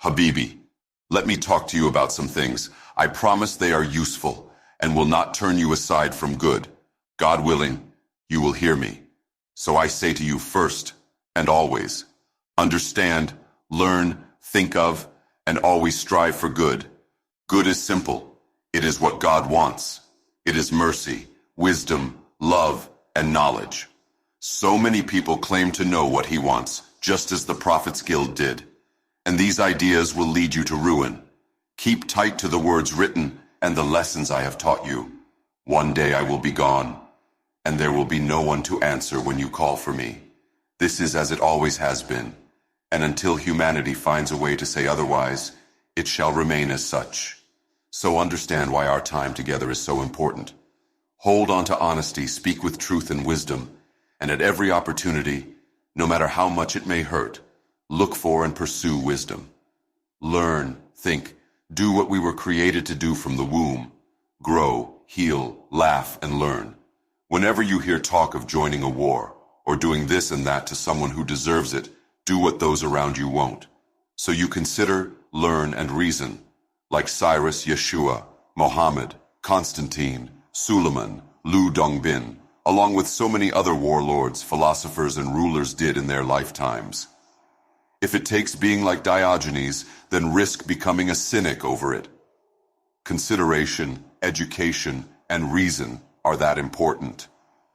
Habibi, let me talk to you about some things. I promise they are useful and will not turn you aside from good. God willing, you will hear me. So I say to you first and always, understand, learn, think of, and always strive for good. Good is simple. It is what God wants. It is mercy, wisdom, love, and knowledge. So many people claim to know what he wants, just as the Prophets Guild did. And these ideas will lead you to ruin. Keep tight to the words written and the lessons I have taught you. One day I will be gone, and there will be no one to answer when you call for me. This is as it always has been, and until humanity finds a way to say otherwise, it shall remain as such. So understand why our time together is so important. Hold on to honesty, speak with truth and wisdom, and at every opportunity, no matter how much it may hurt, look for and pursue wisdom. Learn, think, do what we were created to do from the womb. Grow, heal, laugh, and learn. Whenever you hear talk of joining a war, or doing this and that to someone who deserves it, do what those around you won't. So you consider, learn, and reason, like Cyrus, Yeshua, Mohammed, Constantine, Suleiman, Lu Dongbin, along with so many other warlords, philosophers, and rulers did in their lifetimes. If it takes being like Diogenes, then risk becoming a cynic over it. Consideration, education, and reason are that important.